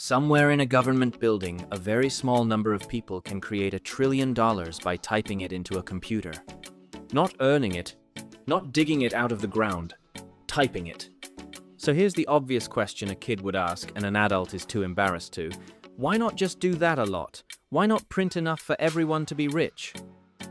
Somewhere in a government building, a very small number of people can create $1 trillion by typing it into a computer. Not earning it, not digging it out of the ground, typing it. So here's the obvious question a kid would ask and an adult is too embarrassed to. Why not just do that a lot? Why not print enough for everyone to be rich?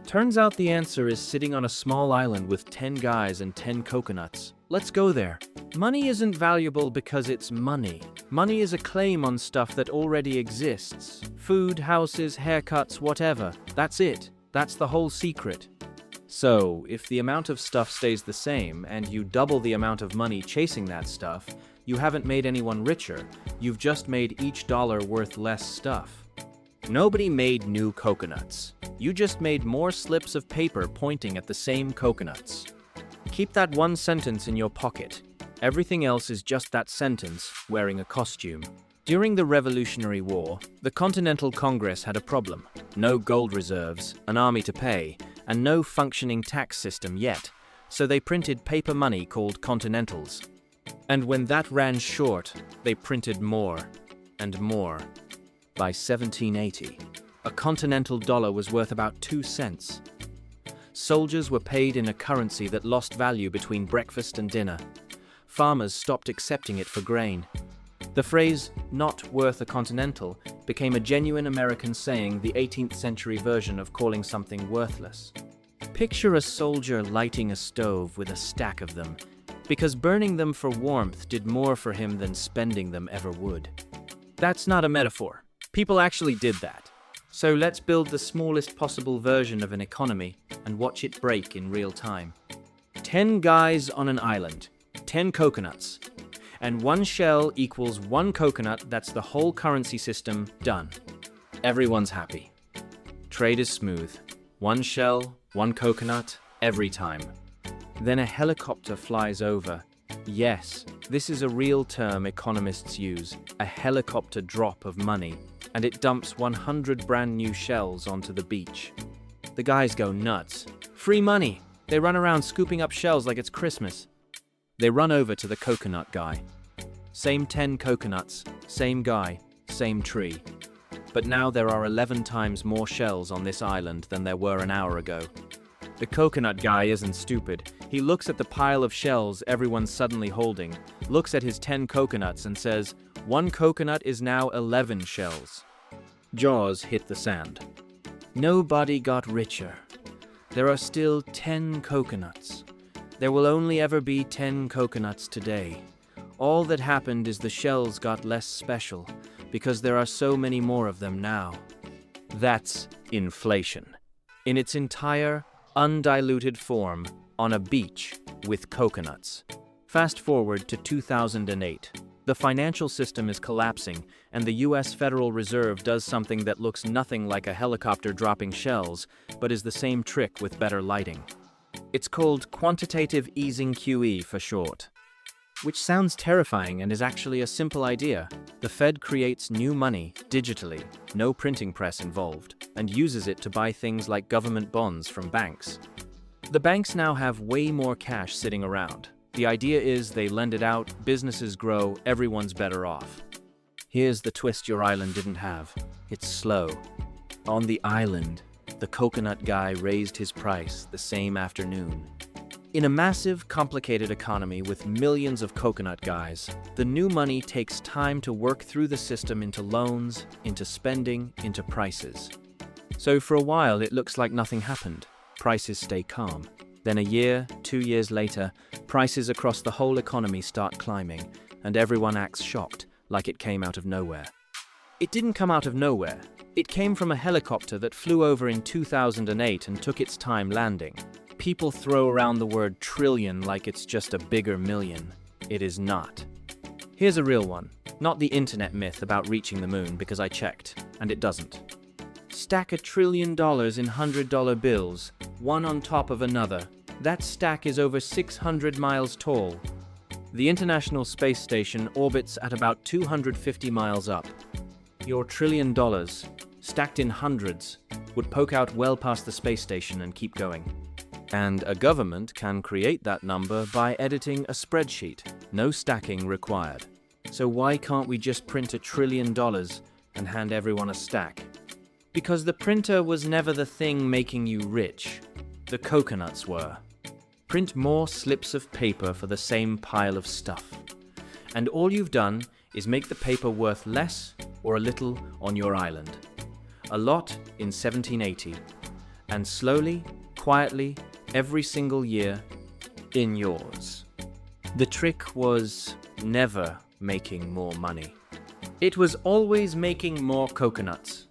Turns out the answer is sitting on a small island with 10 guys and 10 coconuts. Let's go there. Money isn't valuable because it's money. Money is a claim on stuff that already exists. Food, houses, haircuts, whatever. That's it. That's the whole secret. So, if the amount of stuff stays the same and you double the amount of money chasing that stuff, you haven't made anyone richer. You've just made each dollar worth less stuff. Nobody made new coconuts. You just made more slips of paper pointing at the same coconuts. Keep that one sentence in your pocket. Everything else is just that sentence wearing a costume. During the Revolutionary War, the Continental Congress had a problem. No gold reserves, an army to pay, and no functioning tax system yet, so they printed paper money called Continentals. And when that ran short, they printed more and more. By 1780, a continental dollar was worth about 2 cents. Soldiers were paid in a currency that lost value between breakfast and dinner. Farmers stopped accepting it for grain. The phrase, "not worth a continental," became a genuine American saying, the 18th century version of calling something worthless. Picture a soldier lighting a stove with a stack of them, because burning them for warmth did more for him than spending them ever would. That's not a metaphor. People actually did that. So let's build the smallest possible version of an economy and watch it break in real time. 10 guys on an island, 10 coconuts, and one shell equals one coconut. That's the whole currency system done. Everyone's happy. Trade is smooth. One shell, one coconut, every time. Then a helicopter flies over. Yes, this is a real term economists use, a helicopter drop of money, and it dumps 100 brand new shells onto the beach. The guys go nuts. Free money! They run around scooping up shells like it's Christmas. They run over to the coconut guy. Same 10 coconuts, same guy, same tree. But now there are 11 times more shells on this island than there were an hour ago. The coconut guy isn't stupid. He looks at the pile of shells everyone's suddenly holding, looks at his 10 coconuts and says, "One coconut is now 11 shells." Jaws hit the sand. Nobody got richer. There are still 10 coconuts. There will only ever be 10 coconuts today. All that happened is the shells got less special because there are so many more of them now. That's inflation. In its entire, undiluted form, on a beach with coconuts. Fast forward to 2008. The financial system is collapsing, and the US Federal Reserve does something that looks nothing like a helicopter dropping shells, but is the same trick with better lighting. It's called quantitative easing QE for short. Which sounds terrifying and is actually a simple idea. The Fed creates new money, digitally, no printing press involved, and uses it to buy things like government bonds from banks. The banks now have way more cash sitting around. The idea is they lend it out, businesses grow, everyone's better off. Here's the twist your island didn't have. It's slow. On the island, the coconut guy raised his price the same afternoon. In a massive, complicated economy with millions of coconut guys, the new money takes time to work through the system into loans, into spending, into prices. So for a while, it looks like nothing happened. Prices stay calm. Then a year, 2 years later, prices across the whole economy start climbing, and everyone acts shocked, like it came out of nowhere. It didn't come out of nowhere. It came from a helicopter that flew over in 2008 and took its time landing. People throw around the word trillion like it's just a bigger million. It is not. Here's a real one, not the internet myth about reaching the moon, because I checked, and it doesn't. Stack $1 trillion in $100 bills, one on top of another. That stack is over 600 miles tall. The International Space Station orbits at about 250 miles up. Your $1 trillion, stacked in hundreds, would poke out well past the space station and keep going. And a government can create that number by editing a spreadsheet. No stacking required. So why can't we just print $1 trillion and hand everyone a stack? Because the printer was never the thing making you rich. The coconuts were. Print more slips of paper for the same pile of stuff. And all you've done is make the paper worth less or a little on your island. A lot in 1780. And slowly, quietly, every single year, in yours. The trick was never making more money. It was always making more coconuts.